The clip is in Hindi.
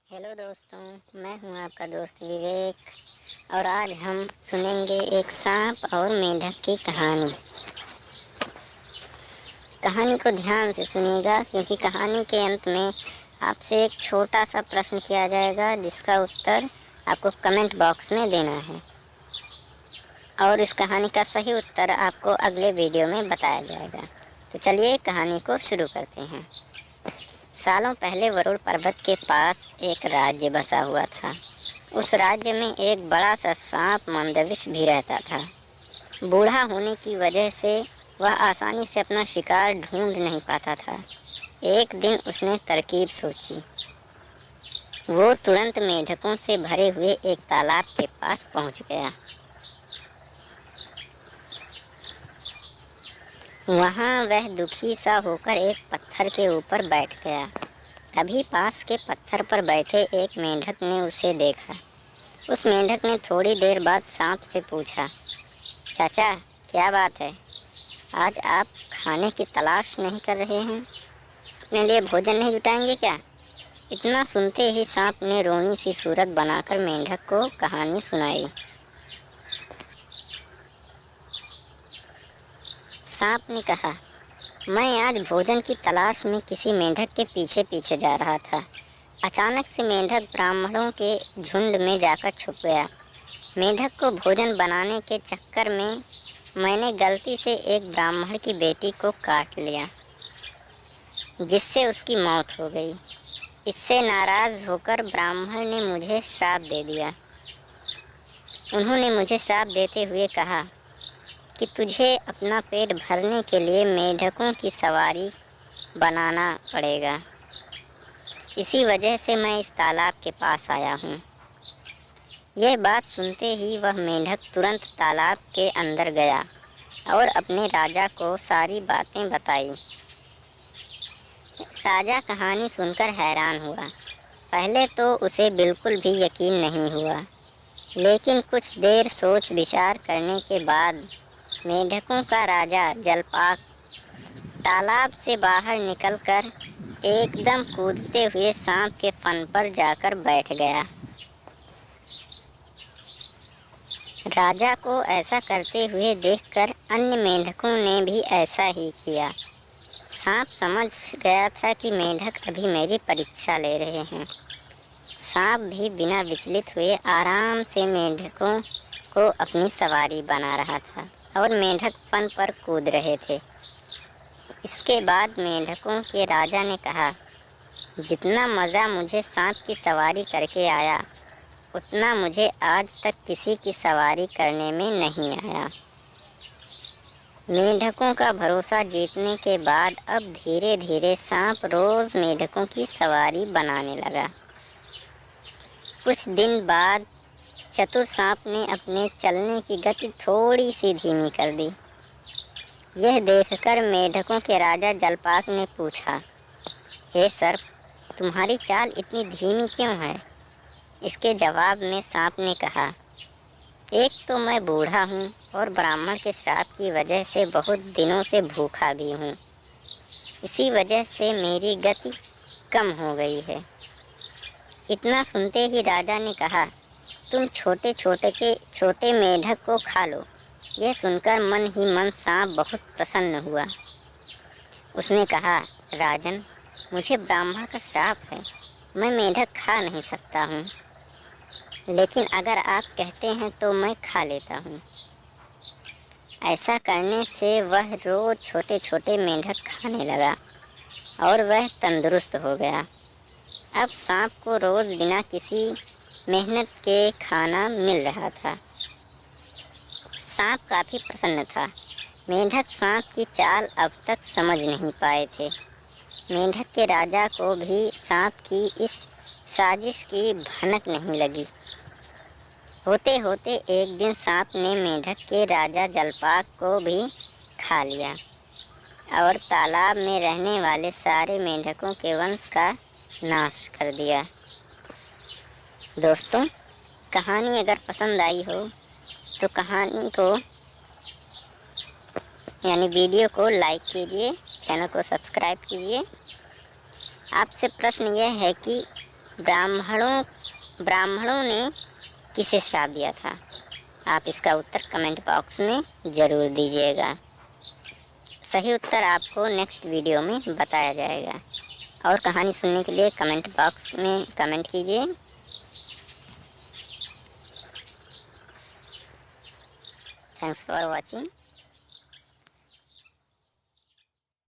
हेलो दोस्तों, मैं हूं आपका दोस्त विवेक और आज हम सुनेंगे एक सांप और मेंढक की कहानी। कहानी को ध्यान से सुनिएगा क्योंकि कहानी के अंत में आपसे एक छोटा सा प्रश्न किया जाएगा जिसका उत्तर आपको कमेंट बॉक्स में देना है और इस कहानी का सही उत्तर आपको अगले वीडियो में बताया जाएगा। तो चलिए कहानी को शुरू करते हैं। सालों पहले वरुण पर्वत के पास एक राज्य बसा हुआ था। उस राज्य में एक बड़ा सा सांप मंदविश भी रहता था। बूढ़ा होने की वजह से वह आसानी से अपना शिकार ढूंढ नहीं पाता था। एक दिन उसने तरकीब सोची। वो तुरंत मेंढकों से भरे हुए एक तालाब के पास पहुंच गया। वहां वह दुखी सा होकर एक पत्थर के ऊपर बैठ गया। तभी पास के पत्थर पर बैठे एक मेंढक ने उसे देखा। उस मेंढक ने थोड़ी देर बाद सांप से पूछा, चाचा क्या बात है, आज आप खाने की तलाश नहीं कर रहे हैं? अपने लिए भोजन नहीं जुटाएंगे क्या? इतना सुनते ही सांप ने रोनी सी सूरत बनाकर मेंढक को कहानी सुनाई। सांप ने कहा, मैं आज भोजन की तलाश में किसी मेंढक के पीछे पीछे जा रहा था। अचानक से मेंढक ब्राह्मणों के झुंड में जाकर छुप गया। मेंढक को भोजन बनाने के चक्कर में मैंने गलती से एक ब्राह्मण की बेटी को काट लिया, जिससे उसकी मौत हो गई। इससे नाराज होकर ब्राह्मण ने मुझे श्राप दे दिया। उन्होंने मुझे श्राप देते हुए कहा कि तुझे अपना पेट भरने के लिए मेंढकों की सवारी बनाना पड़ेगा। इसी वजह से मैं इस तालाब के पास आया हूँ। यह बात सुनते ही वह मेंढक तुरंत तालाब के अंदर गया और अपने राजा को सारी बातें बताई। राजा कहानी सुनकर हैरान हुआ। पहले तो उसे बिल्कुल भी यकीन नहीं हुआ, लेकिन कुछ देर सोच विचार करने के बाद मेंढकों का राजा जलपाक तालाब से बाहर निकलकर एकदम कूदते हुए सांप के फन पर जाकर बैठ गया। राजा को ऐसा करते हुए देखकर अन्य मेंढकों ने भी ऐसा ही किया। सांप समझ गया था कि मेंढक अभी मेरी परीक्षा ले रहे हैं। सांप भी बिना विचलित हुए आराम से मेंढकों को अपनी सवारी बना रहा था और मेंढक फन पर कूद रहे थे। इसके बाद मेंढकों के राजा ने कहा, जितना मज़ा मुझे सांप की सवारी करके आया, उतना मुझे आज तक किसी की सवारी करने में नहीं आया। मेंढकों का भरोसा जीतने के बाद अब धीरे धीरे सांप रोज़ मेंढकों की सवारी बनाने लगा। कुछ दिन बाद चतुर सांप ने अपने चलने की गति थोड़ी सी धीमी कर दी। यह देखकर मेंढकों के राजा जलपाक ने पूछा, हे सर्प, तुम्हारी चाल इतनी धीमी क्यों है? इसके जवाब में सांप ने कहा, एक तो मैं बूढ़ा हूँ और ब्राह्मण के श्राप की वजह से बहुत दिनों से भूखा भी हूँ। इसी वजह से मेरी गति कम हो गई है। इतना सुनते ही राजा ने कहा, तुम छोटे मेंढक को खा लो। यह सुनकर मन ही मन सांप बहुत प्रसन्न हुआ। उसने कहा, राजन, मुझे ब्राह्मण का श्राप है, मैं मेंढक खा नहीं सकता हूँ, लेकिन अगर आप कहते हैं तो मैं खा लेता हूँ। ऐसा करने से वह रोज़ छोटे छोटे मेंढक खाने लगा और वह तंदुरुस्त हो गया। अब सांप को रोज़ बिना किसी मेहनत के खाना मिल रहा था। सांप काफ़ी प्रसन्न था। मेंढक सांप की चाल अब तक समझ नहीं पाए थे। मेंढक के राजा को भी सांप की इस साजिश की भनक नहीं लगी। होते होते एक दिन सांप ने मेंढक के राजा जलपाक को भी खा लिया और तालाब में रहने वाले सारे मेंढकों के वंश का नाश कर दिया। दोस्तों, कहानी अगर पसंद आई हो तो कहानी को यानी वीडियो को लाइक कीजिए, चैनल को सब्सक्राइब कीजिए। आपसे प्रश्न यह है कि ब्राह्मणों ने किसे श्राप दिया था? आप इसका उत्तर कमेंट बॉक्स में ज़रूर दीजिएगा। सही उत्तर आपको नेक्स्ट वीडियो में बताया जाएगा। और कहानी सुनने के लिए कमेंट बॉक्स में कमेंट कीजिए। Thanks for watching.